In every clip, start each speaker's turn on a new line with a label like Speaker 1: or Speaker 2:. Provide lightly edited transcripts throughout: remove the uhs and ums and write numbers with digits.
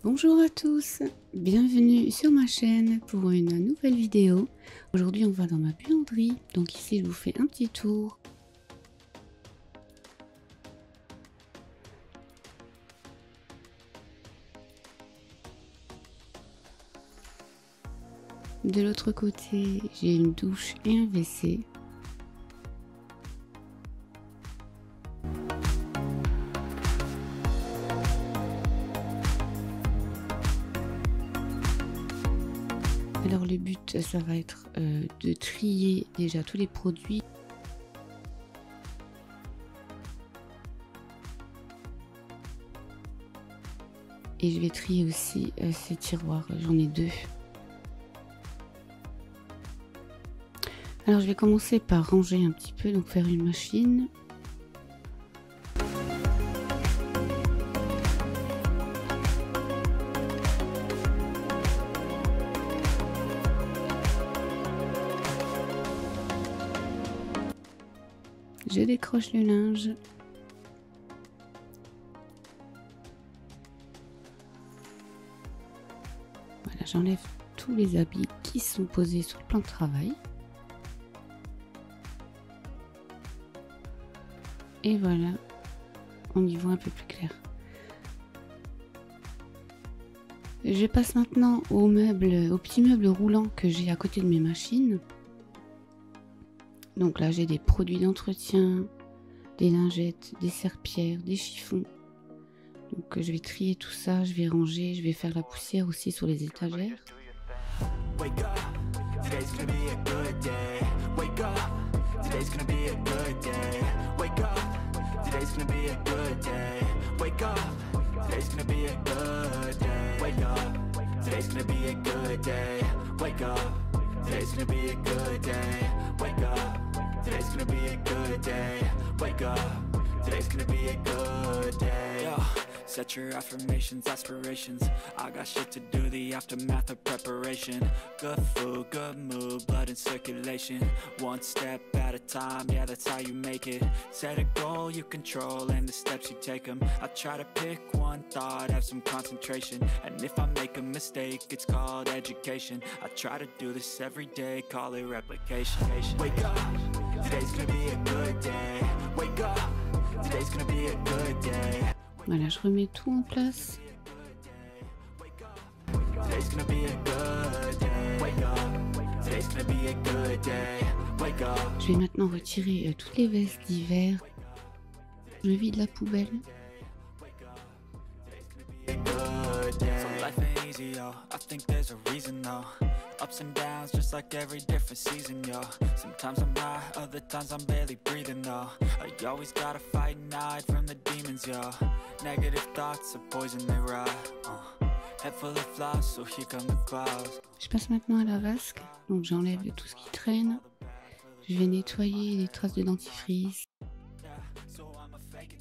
Speaker 1: Bonjour à tous, bienvenue sur ma chaîne pour une nouvelle vidéo. Aujourd'hui on va dans ma buanderie, donc ici je vous fais un petit tour. De l'autre côté j'ai une douche et un WC. Alors le but ça va être de trier déjà tous les produits. Et je vais trier aussi ces tiroirs, j'en ai deux. Alors je vais commencer par ranger un petit peu, donc faire une machine. Je décroche le linge. Voilà, j'enlève tous les habits qui sont posés sur le plan de travail. Et voilà, on y voit un peu plus clair. Je passe maintenant aux petits meubles roulants que j'ai à côté de mes machines. Donc là j'ai des produits d'entretien, des lingettes, des serpillères, des chiffons. Donc je vais trier tout ça, je vais ranger, je vais faire la poussière aussi sur les étagères.
Speaker 2: Today's gonna be a good day. Wake up. Today's gonna be a good day. Wake up. Today's gonna be a good day. Yo, set your affirmations, aspirations. I got shit to do, the aftermath of preparation. Good food, good mood, blood in circulation. One step at a time, yeah, that's how you make it. Set a goal you control and the steps you take them. I try to pick one thought, have some concentration. And if I make a mistake, it's called education. I try to do this every day, call it replication. Wake up, today's gonna be a good day. Wake up, today's gonna be a good day.
Speaker 1: Voilà, je remets tout en place. Je vais maintenant retirer toutes les vestes d'hiver. Je vide la poubelle.
Speaker 2: Ups and downs, just like every different season, yo. Sometimes I'm high, other times I'm barely breathing, though. I always gotta fight and hide from the demons, yo. Negative thoughts are poison, they ride. Head full of flies, so here come the clouds.
Speaker 1: Je passe maintenant à la vasque, donc j'enlève tout ce qui traîne. Je vais nettoyer les traces de dentifrice.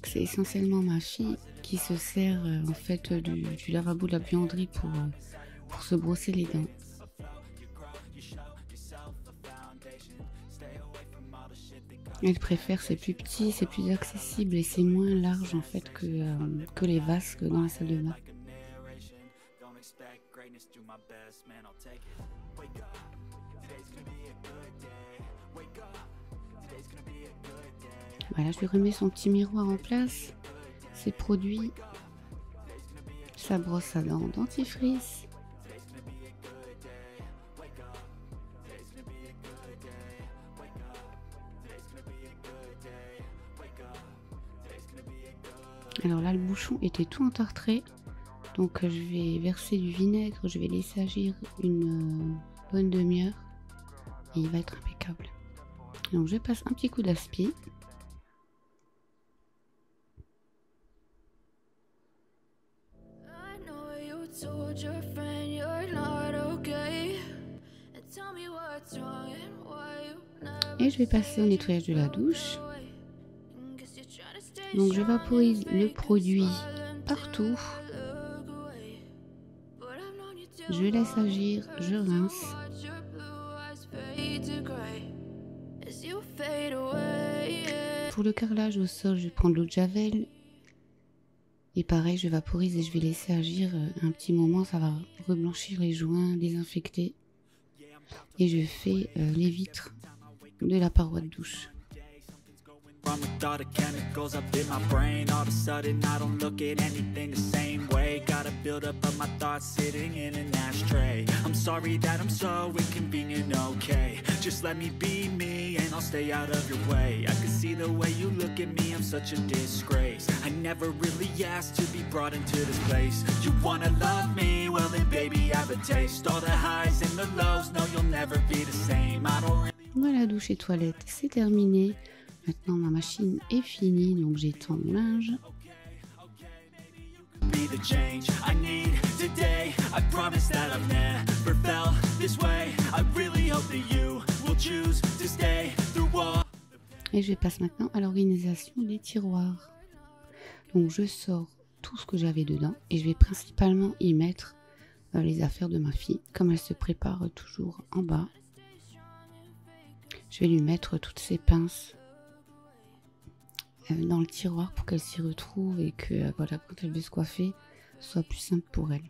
Speaker 1: C'est essentiellement ma fille qui se sert en fait du lavabo de la buanderie pour se brosser les dents. Elle préfère, c'est plus petit, c'est plus accessible et c'est moins large en fait que les vasques dans la salle de bain. Voilà, je lui remets son petit miroir en place, ses produits, sa brosse à dents dentifrice. Alors là le bouchon était tout entartré, donc je vais verser du vinaigre, je vais laisser agir une bonne demi-heure et il va être impeccable. Donc je passe un petit coup d'aspi. Et je vais passer au nettoyage de la douche. Donc je vaporise le produit partout. Je laisse agir, je rince. Pour le carrelage au sol, je prends de l'eau de javel Et pareil, je vaporise et je vais laisser agir un petit moment, ça va reblanchir les joints, désinfecter. Et je fais les vitres de la paroi de douche.
Speaker 2: Wrong with all the chemicals up in my brain. All of a sudden I don't look at anything the same way. Got a build up of my thoughts sitting in an ashtray. I'm sorry that I'm so inconvenient, okay. Just let me be me and I'll stay out of your way. I can see the way you look at me, I'm such a disgrace. I never really asked to be brought into this place. You wanna love me? Well then baby I have a taste. All the highs and the lows, no you'll never be the same. I don't really...
Speaker 1: Voilà, douche et toilette, c'est terminé. Maintenant ma machine est finie, donc j'étends mon linge.
Speaker 2: Be the change I need today. I promise that I've never felt this way. I really hope that you will choose to stay through all.
Speaker 1: Et je passe maintenant à l'organisation des tiroirs. Donc je sors tout ce que j'avais dedans et je vais principalement y mettre les affaires de ma fille. Comme elle se prépare toujours en bas, je vais lui mettre toutes ses pinces dans le tiroir pour qu'elle s'y retrouve et que voilà, quand elle veut se coiffer, ce soit plus simple pour elle.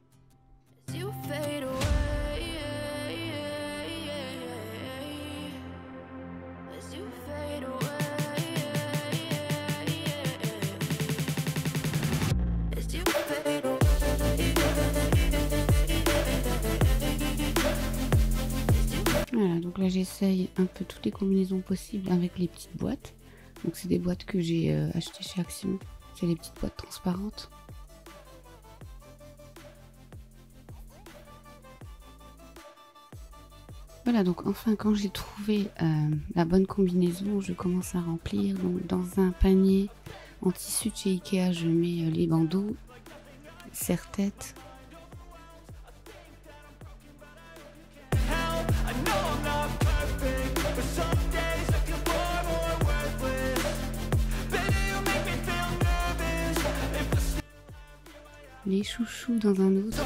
Speaker 1: Voilà, donc là j'essaye un peu toutes les combinaisons possibles avec les petites boîtes. Donc c'est des boîtes que j'ai achetées chez Action. C'est les petites boîtes transparentes. Voilà, donc enfin quand j'ai trouvé la bonne combinaison, je commence à remplir. Donc dans un panier en tissu de chez Ikea, je mets les bandeaux, serre-tête. Les chouchous dans un autre.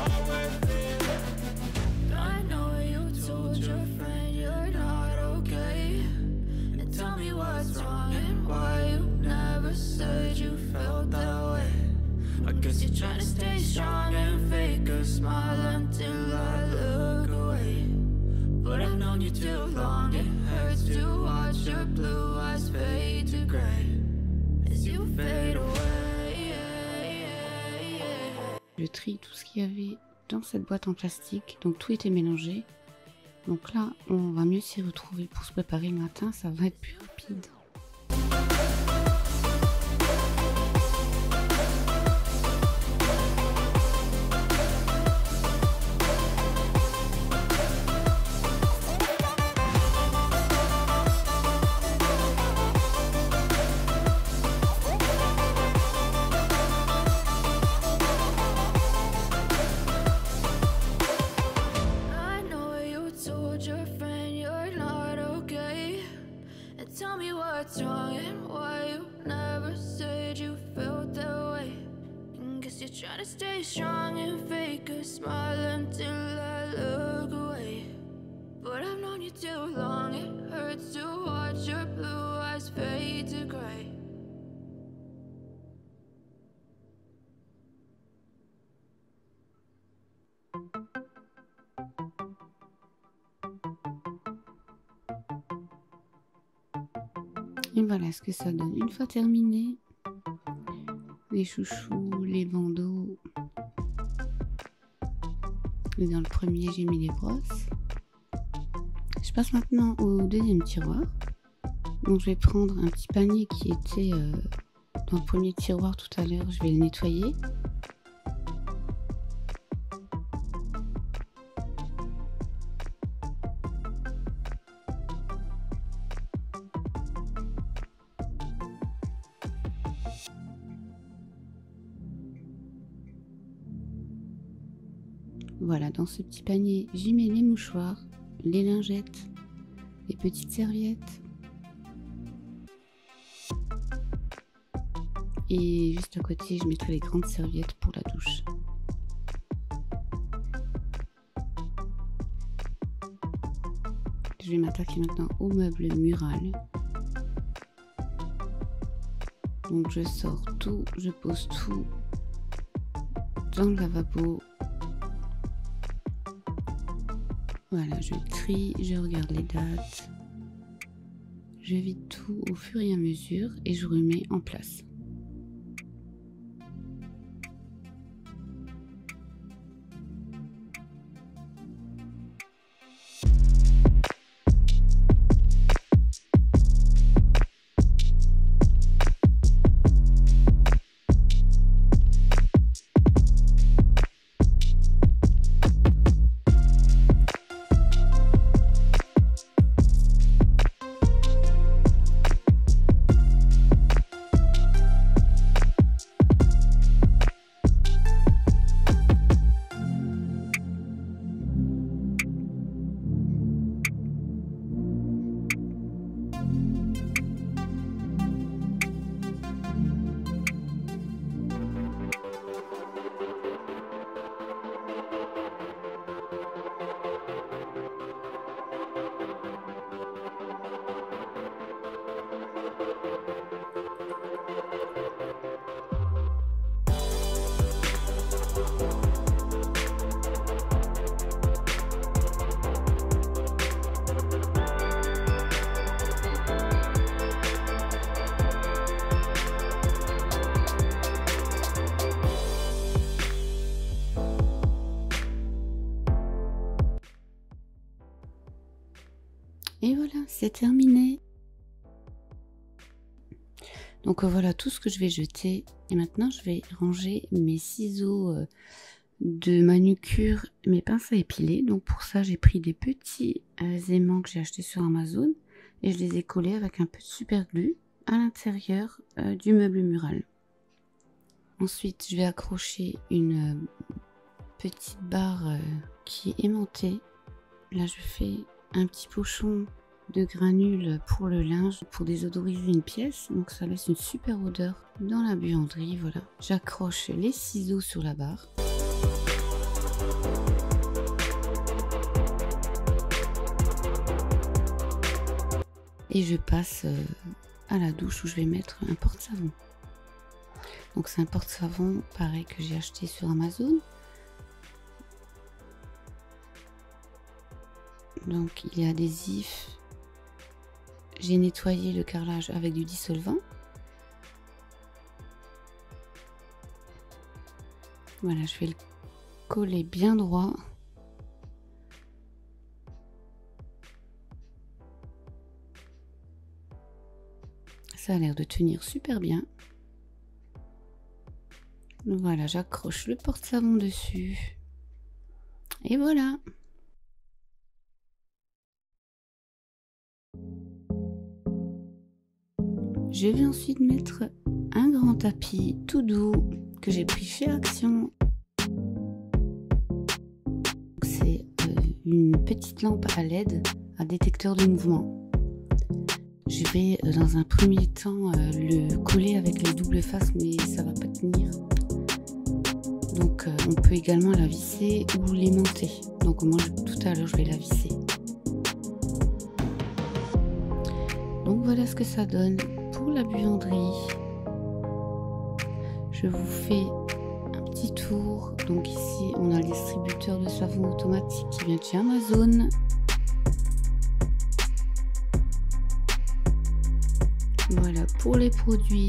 Speaker 1: Je trie tout ce qu'il y avait dans cette boîte en plastique, donc tout était mélangé. Donc là, on va mieux s'y retrouver pour se préparer le matin, ça va être plus rapide.
Speaker 3: Try to stay strong and fake a smile until I look away. But I've known you too long, it hurts to watch your blue eyes fade to gray.
Speaker 1: Et voilà ce que ça donne. Une fois terminé, les chouchous, les bandeaux. Et dans le premier, j'ai mis les brosses. Je passe maintenant au deuxième tiroir. Donc je vais prendre un petit panier qui était dans le premier tiroir tout à l'heure. Je vais le nettoyer. Voilà, dans ce petit panier, j'y mets les mouchoirs, les lingettes, les petites serviettes. Et juste à côté, je mettrai les grandes serviettes pour la douche. Je vais m'attaquer maintenant au meuble mural. Donc je sors tout, je pose tout dans le lavabo. Voilà, je trie, je regarde les dates. Je vide tout au fur et à mesure et je remets en place. Et voilà, c'est terminé. Donc voilà tout ce que je vais jeter. Et maintenant, je vais ranger mes ciseaux de manucure, mes pinces à épiler. Donc pour ça, j'ai pris des petits aimants que j'ai achetés sur Amazon. Et je les ai collés avec un peu de super glue à l'intérieur du meuble mural. Ensuite, je vais accrocher une petite barre qui est aimantée. Là, je fais un petit pochon de granules pour le linge pour désodoriser une pièce, donc ça laisse une super odeur dans la buanderie. Voilà, j'accroche les ciseaux sur la barre. Et je passe à la douche où je vais mettre un porte-savon. Donc c'est un porte-savon pareil que j'ai acheté sur Amazon. Donc il est adhésif. J'ai nettoyé le carrelage avec du dissolvant. Voilà, je vais le coller bien droit. Ça a l'air de tenir super bien. Voilà, j'accroche le porte-savon dessus. Et voilà. Je vais ensuite mettre un grand tapis tout doux que j'ai pris chez Action. C'est une petite lampe à LED à détecteur de mouvement. Je vais dans un premier temps le coller avec les doubles faces, mais ça va pas tenir. Donc on peut également la visser ou l'aimanter. Donc moi tout à l'heure je vais la visser. Donc voilà ce que ça donne pour la buanderie. Je vous fais un petit tour. Donc ici on a le distributeur de savon automatique qui vient de chez Amazon. Voilà pour les produits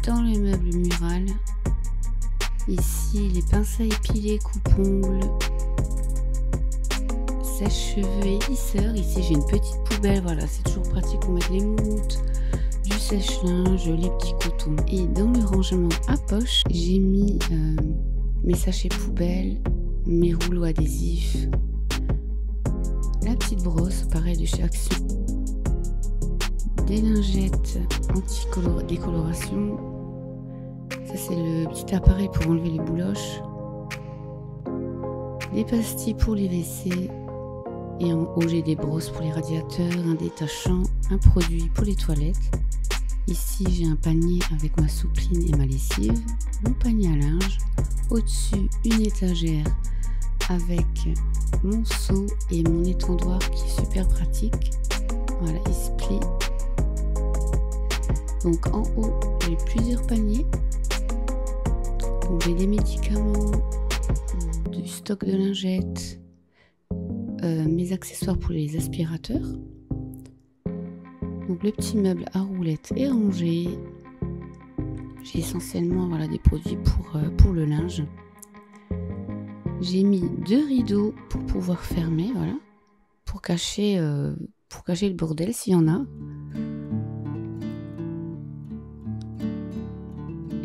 Speaker 1: dans le meuble mural. Ici les pinces à épiler, coupe-ongles, sèche-cheveux et lisseur. Ici j'ai une petite poubelle, voilà, c'est toujours pratique pour mettre les moutes, du sèche-linge, les petits cotons. Et dans le rangement à poche, j'ai mis mes sachets poubelles, mes rouleaux adhésifs, la petite brosse, pareil de chez Action, des lingettes anti-décoloration. Ça c'est le petit appareil pour enlever les bouloches, des pastilles pour les WC. Et en haut, j'ai des brosses pour les radiateurs, un détachant, un produit pour les toilettes. Ici, j'ai un panier avec ma soupline et ma lessive, mon panier à linge. Au-dessus, une étagère avec mon seau et mon étendoir qui est super pratique. Voilà, il se plie. Donc en haut, j'ai plusieurs paniers. Donc j'ai des médicaments, stock de lingettes, mes accessoires pour les aspirateurs. Donc le petit meuble à roulettes est rangé. J'ai essentiellement voilà, des produits pour le linge. J'ai mis 2 rideaux pour pouvoir fermer, voilà, pour cacher le bordel s'il y en a.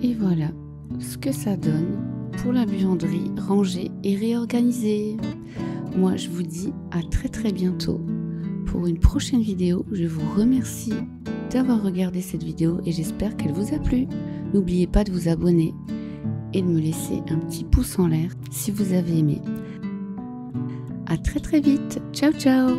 Speaker 1: Et voilà ce que ça donne pour la buanderie rangée et réorganisée. Moi, je vous dis à très bientôt pour une prochaine vidéo. Je vous remercie d'avoir regardé cette vidéo et j'espère qu'elle vous a plu. N'oubliez pas de vous abonner et de me laisser un petit pouce en l'air si vous avez aimé. À très vite. Ciao ciao.